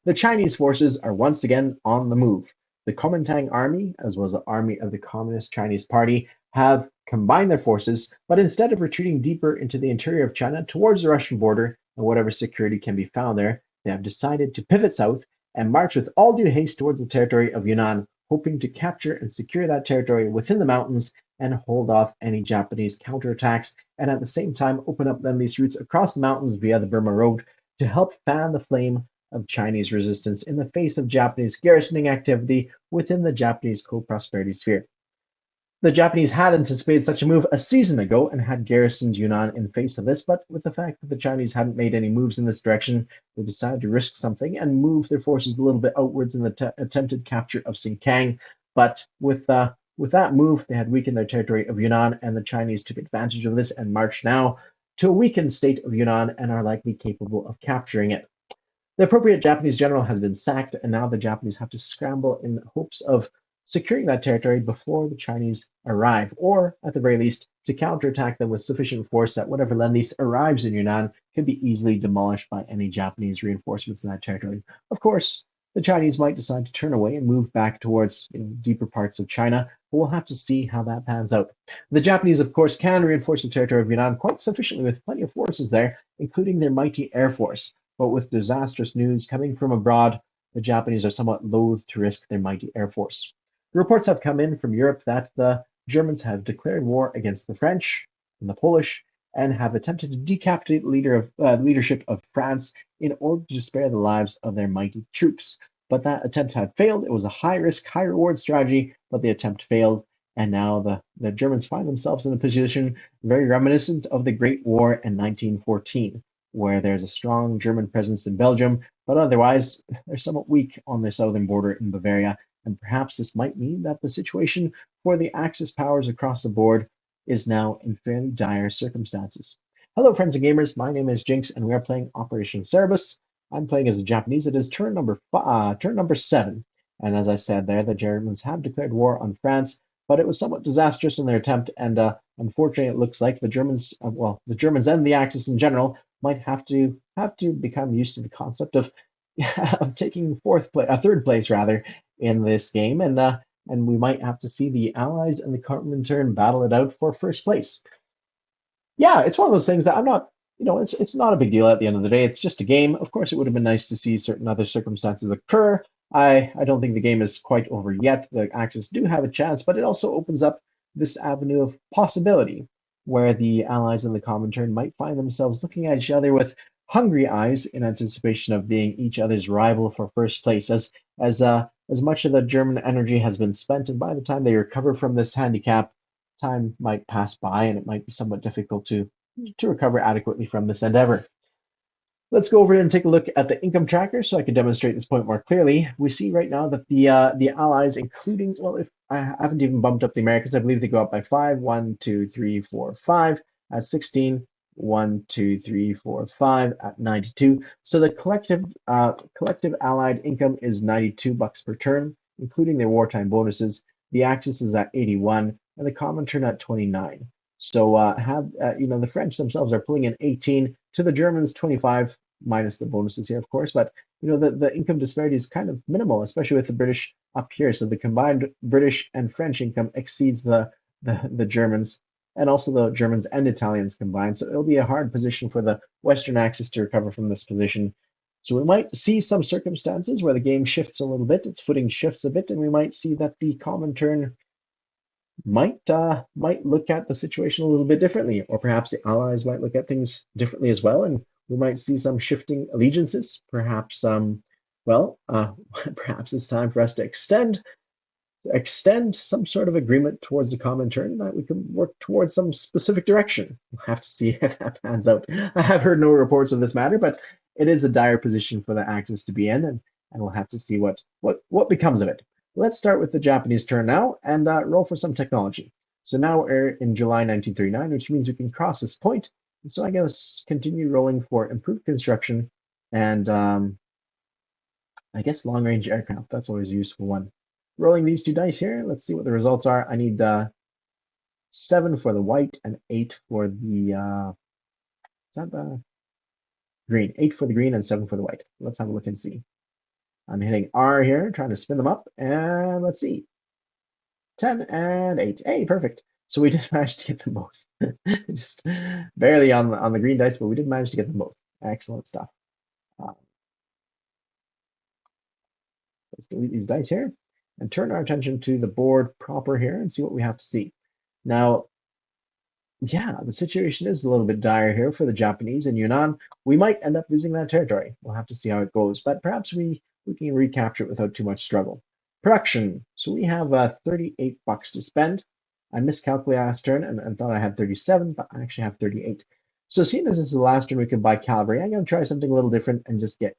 The Chinese forces are once again on the move. The Kuomintang Army, as well as the Army of the Communist Chinese Party, have combined their forces, but instead of retreating deeper into the interior of China towards the Russian border and whatever security can be found there, they have decided to pivot south and march with all due haste towards the territory of Yunnan, hoping to capture and secure that territory within the mountains and hold off any Japanese counterattacks, and at the same time open up then these routes across the mountains via the Burma Road to help fan the flame of Chinese resistance in the face of Japanese garrisoning activity within the Japanese co-prosperity sphere. The Japanese had anticipated such a move a season ago and had garrisoned Yunnan in face of this, but with the fact that the Chinese hadn't made any moves in this direction, they decided to risk something and move their forces a little bit outwards in the attempted capture of Xinjiang. But with that move, they had weakened their territory of Yunnan, and the Chinese took advantage of this and marched now to a weakened state of Yunnan and are likely capable of capturing it. The appropriate Japanese general has been sacked, and now the Japanese have to scramble in hopes of securing that territory before the Chinese arrive, or at the very least, to counterattack them with sufficient force that whatever lend-lease arrives in Yunnan can be easily demolished by any Japanese reinforcements in that territory. Of course, the Chinese might decide to turn away and move back towards deeper parts of China, but we'll have to see how that pans out. The Japanese, of course, can reinforce the territory of Yunnan quite sufficiently with plenty of forces there, including their mighty air force. But with disastrous news coming from abroad, the Japanese are somewhat loath to risk their mighty air force. The reports have come in from Europe that the Germans have declared war against the French and the Polish and have attempted to decapitate the leadership of France in order to spare the lives of their mighty troops. But that attempt had failed. It was a high risk, high reward strategy, but the attempt failed. And now the Germans find themselves in a position very reminiscent of the Great War in 1914, where there's a strong German presence in Belgium, but otherwise they're somewhat weak on their southern border in Bavaria, and perhaps this might mean that the situation for the Axis powers across the board is now in fairly dire circumstances. Hello, friends and gamers. My name is Jinx, and we are playing Operation Cerberus. I'm playing as a Japanese. It is turn number 7, and as I said there, the Germans have declared war on France, but it was somewhat disastrous in their attempt, and unfortunately, it looks like the Germans, the Germans and the Axis in general, might have to become used to the concept of of taking third place rather in this game, and we might have to see the Allies and the Comintern battle it out for first place. Yeah, it's one of those things that I'm not, it's not a big deal at the end of the day. It's just a game. Of course, it would have been nice to see certain other circumstances occur. I don't think the game is quite over yet. The Axis do have a chance, but it also opens up this avenue of possibility where the Allies and the Comintern might find themselves looking at each other with hungry eyes in anticipation of being each other's rival for first place. As much of the German energy has been spent, and by the time they recover from this handicap, time might pass by and it might be somewhat difficult to recover adequately from this endeavor. Let's go over and take a look at the income tracker so I can demonstrate this point more clearly. We see right now that the Allies, including, well, if I haven't even bumped up the Americans, I believe they go up by 5. 1, 2, 3, 4, 5 at 16. 1, 2, 3, 4, 5 at 92. So the collective Allied income is $92 per turn, including their wartime bonuses. The Axis is at 81, and the Comintern at 29. So the French themselves are pulling in 18 to the Germans 25 minus the bonuses here, of course. But the income disparity is kind of minimal, especially with the British up here. So the combined British and French income exceeds the Germans, and also the Germans and Italians combined. So it'll be a hard position for the Western Axis to recover from this position. So we might see some circumstances where the game shifts a little bit, its footing shifts a bit, and we might see that the Comintern might look at the situation a little bit differently, or perhaps the Allies might look at things differently as well, and we might see some shifting allegiances. Perhaps perhaps it's time for us to extend some sort of agreement towards the Comintern that we can work towards some specific direction. We'll have to see if that pans out. I have heard no reports of this matter, but it is a dire position for the Axis to be in, and we'll have to see what becomes of it. Let's start with the Japanese turn now and roll for some technology. So now we're in July 1939, which means we can cross this point. And so I guess continue rolling for improved construction and I guess long-range aircraft. That's always a useful one. Rolling these two dice here. Let's see what the results are. I need 7 for the white and 8 for the is that the green? 8 for the green and 7 for the white. Let's have a look and see. I'm hitting R here, trying to spin them up, and let's see, 10 and 8. Hey, perfect. So we did manage to get them both. Just barely on the green dice, but we did manage to get them both. Excellent stuff. Uh, let's delete these dice here and turn our attention to the board proper here and see what we have to see. Now, yeah, the situation is a little bit dire here for the Japanese and Yunnan. We might end up losing that territory. We'll have to see how it goes, but perhaps we can recapture it without too much struggle. Production. So we have $38 to spend. I miscalculated last turn and thought I had 37, but I actually have 38. So seeing as this is the last turn we can buy cavalry, I'm going to try something a little different and just get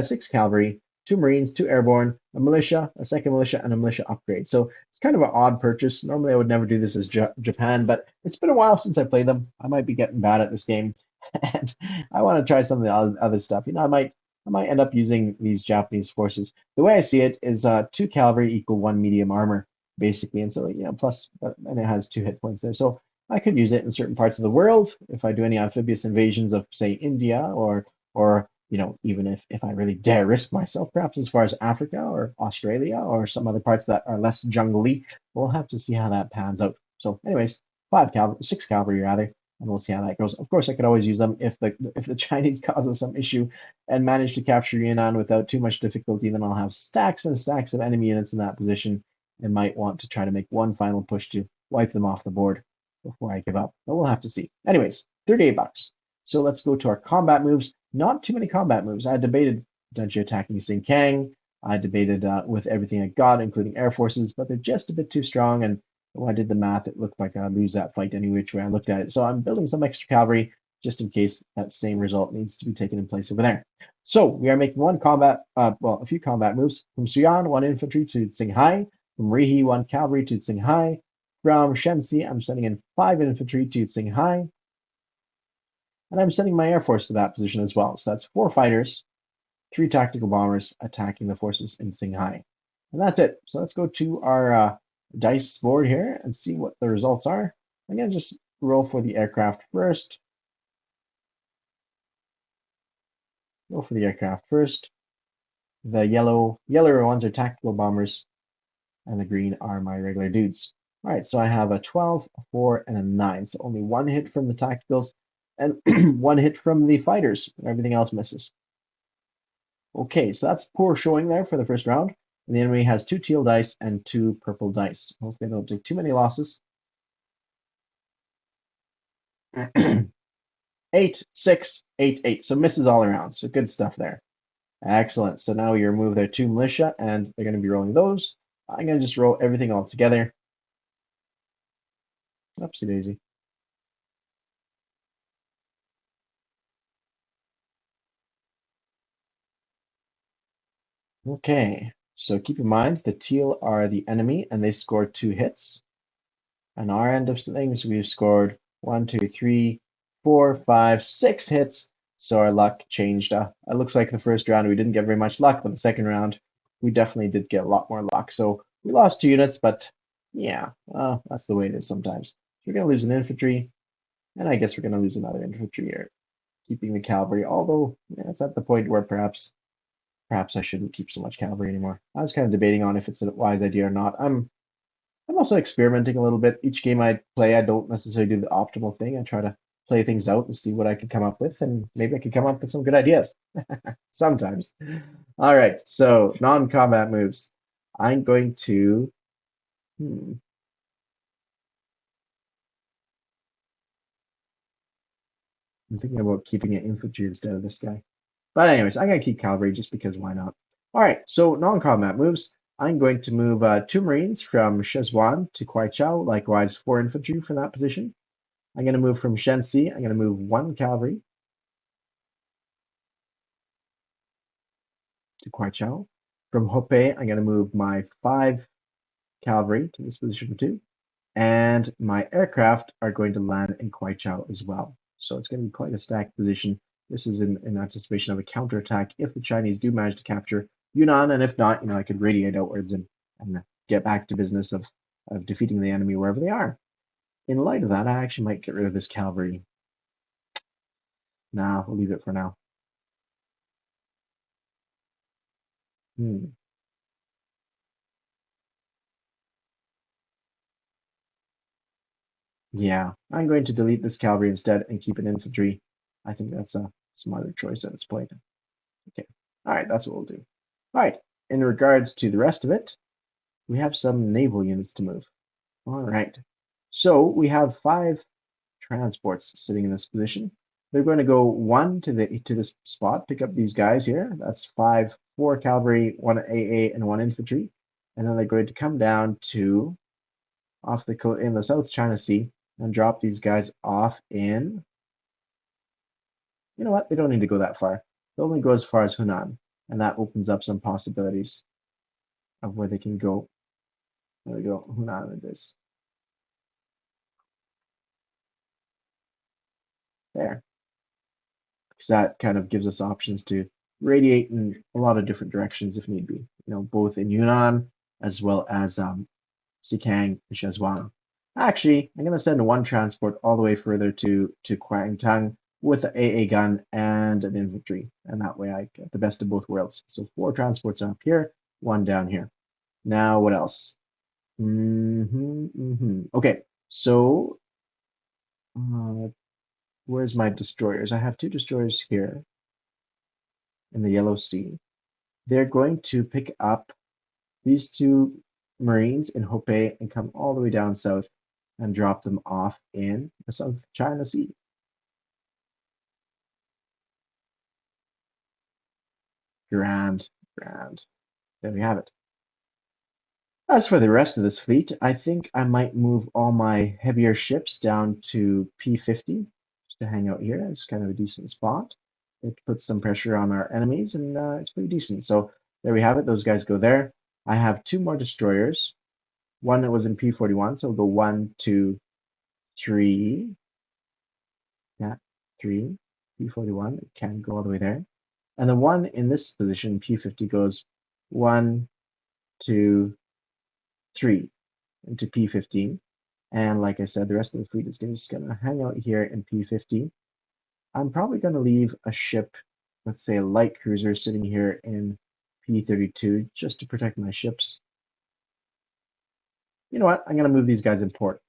six cavalry, two Marines, two airborne, a militia, a second militia, and a militia upgrade. So it's kind of an odd purchase. Normally, I would never do this as Japan, but it's been a while since I played them. I might be getting bad at this game, and I want to try some of the other stuff. I might end up using these Japanese forces. The way I see it is two cavalry equal one medium armor, basically, and so plus, and it has two hit points there. So I could use it in certain parts of the world if I do any amphibious invasions of, say, India or even if I really dare risk myself, perhaps as far as Africa or Australia or some other parts that are less jungly, we'll have to see how that pans out. So, anyways, six cavalry rather, and we'll see how that goes. Of course, I could always use them if the Chinese causes some issue and manage to capture Yunnan without too much difficulty. Then I'll have stacks and stacks of enemy units in that position, and might want to try to make one final push to wipe them off the board before I give up. But we'll have to see. Anyways, $38. So let's go to our combat moves. Not too many combat moves. I debated potentially attacking Kang. I debated with everything I got, including air forces, but they're just a bit too strong. And when I did the math, it looked like I'd lose that fight any which way I looked at it. So I'm building some extra cavalry just in case that same result needs to be taken in place over there. So we are making a few combat moves. From Suyan, one infantry to Tsinghai. From Rihi, one cavalry to Tsinghai. From Shenxi, I'm sending in five infantry to Tsinghai. And I'm sending my air force to that position as well. So that's four fighters, three tactical bombers attacking the forces in Qinghai. And that's it. So let's go to our dice board here and see what the results are. I'm going to just roll for the aircraft first. Roll for the aircraft first. The yellower ones are tactical bombers, and the green are my regular dudes. All right, so I have a 12, a 4, and a 9. So only one hit from the tacticals and one hit from the fighters. Everything else misses. Okay, so that's poor showing there for the first round. And the enemy has two teal dice and two purple dice. Hopefully they don't take too many losses. 8, 6, 8, 8. So misses all around. So good stuff there. Excellent. So now we remove their two militia, and they're going to be rolling those. I'm going to just roll everything all together. Oopsie daisy. Okay, so keep in mind the teal are the enemy, and they scored 2 hits. On our end of things, we've scored 1, 2, 3, 4, 5, 6 hits. So our luck changed. It looks like the first round we didn't get very much luck, but the second round we definitely did get a lot more luck. So we lost 2 units, but yeah, that's the way it is sometimes. So we're going to lose an infantry, and I guess we're going to lose another infantry here, keeping the cavalry. Although it's at the point where perhaps I shouldn't keep so much cavalry anymore. I was kind of debating on if it's a wise idea or not. I'm also experimenting a little bit. Each game I play, I don't necessarily do the optimal thing. I try to play things out and see what I can come up with, and maybe I can come up with some good ideas. Sometimes. All right, so non-combat moves. I'm going to. Hmm, I'm thinking about keeping it infantry instead of this guy. But anyways, I'm gonna keep cavalry just because why not? All right, so non-combat moves. I'm going to move 2 Marines from Shezwan to Kwaichao, likewise 4 infantry from that position. I'm going to move from Shenxi. I'm going to move 1 cavalry to Kwaichao. From Hope, I'm going to move my 5 cavalry to this position too. And my aircraft are going to land in Kwaichao as well. So it's going to be quite a stacked position. This is in anticipation of a counterattack if the Chinese do manage to capture Yunnan. And if not, I could radiate outwards and get back to business of defeating the enemy wherever they are. In light of that, I actually might get rid of this cavalry. Nah, we'll leave it for now. Hmm. Yeah, I'm going to delete this cavalry instead and keep it infantry. I think that's a smarter choice at this point. Okay. All right, that's what we'll do. All right. In regards to the rest of it, we have some naval units to move. All right. So we have 5 transports sitting in this position. They're going to go one to this spot, pick up these guys here. That's 4 cavalry, 1 AA, and 1 infantry. And then they're going to come down to off the coast in the South China Sea and drop these guys off in. You know what? They don't need to go that far. They'll only go as far as Hunan, and that opens up some possibilities of where they can go. There we go. Hunan it is. There. Because that kind of gives us options to radiate in a lot of different directions if need be. Both in Yunnan as well as Xikang and Shenzhen. Actually, I'm going to send 1 transport all the way further to Kwangtung with an AA gun and an infantry, and that way I get the best of both worlds. So 4 transports up here, 1 down here. Now what else? Okay, so uh, where's my destroyers? I have 2 destroyers here in the Yellow Sea. They're going to pick up these 2 Marines in Hope and come all the way down south and drop them off in the South China Sea. Grand, grand. There we have it. As for the rest of this fleet, I think I might move all my heavier ships down to P50 just to hang out here. It's kind of a decent spot. It puts some pressure on our enemies, and it's pretty decent. So there we have it. Those guys go there. I have 2 more destroyers. One that was in P41, so we'll go 1, 2, 3. Yeah, 3. P41 it can go all the way there. And the one in this position, P50, goes 1, 2, 3 into P15. And like I said, the rest of the fleet is just going to hang out here in P50. I'm probably going to leave a ship, let's say a light cruiser, sitting here in P32 just to protect my ships. You know what? I'm going to move these guys in port.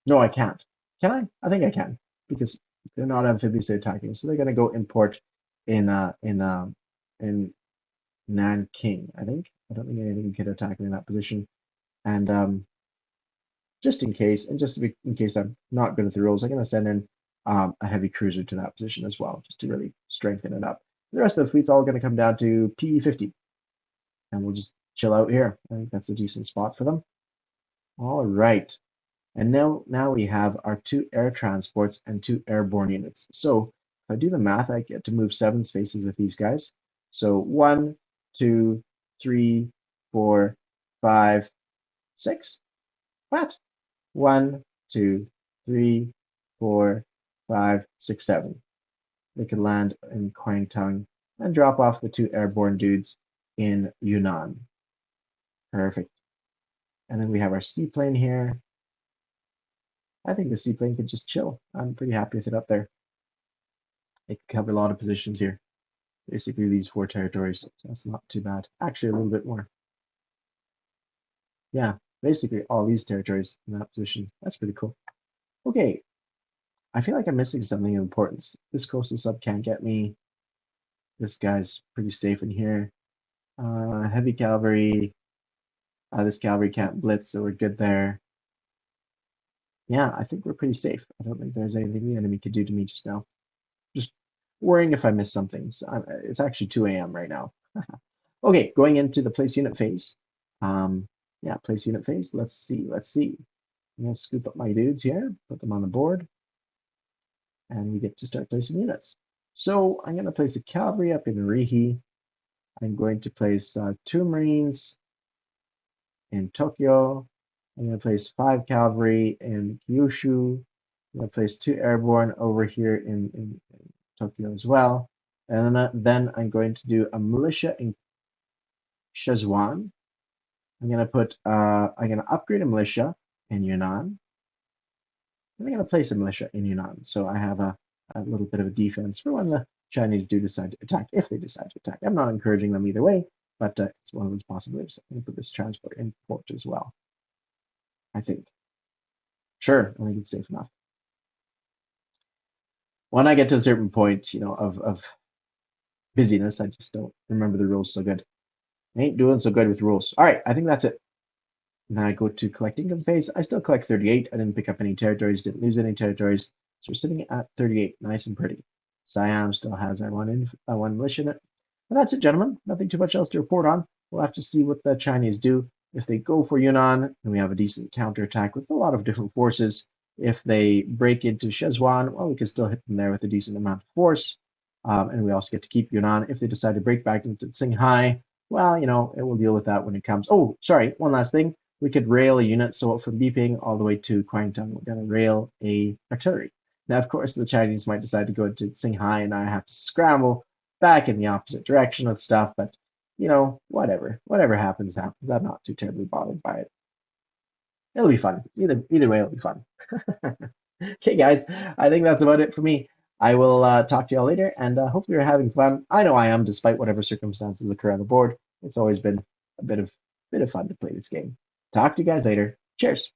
No, I can't. Can I? I think I can because they're not amphibiously attacking. So they're going to go in port in Nanking, I think. I don't think anything could attack me in that position. And just in case, and just to be, in case I'm not good at the rules, I'm going to send in a heavy cruiser to that position as well, just to really strengthen it up. The rest of the fleet's all going to come down to P50, and we'll just chill out here. I think that's a decent spot for them. All right. And now we have our 2 air transports and 2 airborne units. So if I do the math, I get to move 7 spaces with these guys. So 1, 2, 3, 4, 5, 6. What? 1, 2, 3, 4, 5, 6, 7. They could land in Kwangtung and drop off the 2 airborne dudes in Yunnan. Perfect. And then we have our seaplane here. I think the seaplane could just chill. I'm pretty happy with it up there. It can cover a lot of positions here. Basically these 4 territories. So that's not too bad. Actually, a little bit more. Yeah, basically all these territories in that position. That's pretty cool. Okay, I feel like I'm missing something of importance. This coastal sub can't get me. This guy's pretty safe in here. Heavy cavalry. This cavalry can't blitz, so we're good there. Yeah, I think we're pretty safe. I don't think there's anything the enemy could do to me just now. Just worrying if I missed something. So it's actually 2 a.m. right now. Okay, going into the place unit phase. Yeah, place unit phase. Let's see. I'm gonna scoop up my dudes here, put them on the board, and we get to start placing units. So I'm gonna place a cavalry up in Rihi. I'm going to place 2 Marines in Tokyo. I'm going to place 5 cavalry in Kyushu. I'm going to place 2 airborne over here in Tokyo as well. And then I'm going to do a militia in Szechwan. I'm going to upgrade a militia in Yunnan. And I'm going to place a militia in Yunnan. So I have a little bit of a defense for when the Chinese do decide to attack, if they decide to attack. I'm not encouraging them either way, but it's one of those possibilities. I'm going to put this transport in port as well, I think. Sure, I think it's safe enough. When I get to a certain point, of busyness, I just don't remember the rules so good. I ain't doing so good with rules. All right, I think that's it. And then I go to collect income phase. I still collect 38. I didn't pick up any territories, didn't lose any territories. So we're sitting at 38, nice and pretty. Siam still has our one militia in it. And that's it, gentlemen. Nothing too much else to report on. We'll have to see what the Chinese do. If they go for Yunnan, then we have a decent counterattack with a lot of different forces. If they break into Szechuan, well, we can still hit them there with a decent amount of force. And we also get to keep Yunnan. If they decide to break back into Qinghai, well, it will deal with that when it comes. Oh, sorry, one last thing. We could rail a unit. So from Beiping all the way to Kwangtung, we're going to rail a artillery. Now, of course, the Chinese might decide to go into Qinghai, and I have to scramble back in the opposite direction with stuff. But whatever. Whatever happens, happens. I'm not too terribly bothered by it. It'll be fun. Either way, it'll be fun. Okay, guys, I think that's about it for me. I will talk to y'all later, and hopefully you're having fun. I know I am, despite whatever circumstances occur on the board. It's always been a bit of fun to play this game. Talk to you guys later. Cheers.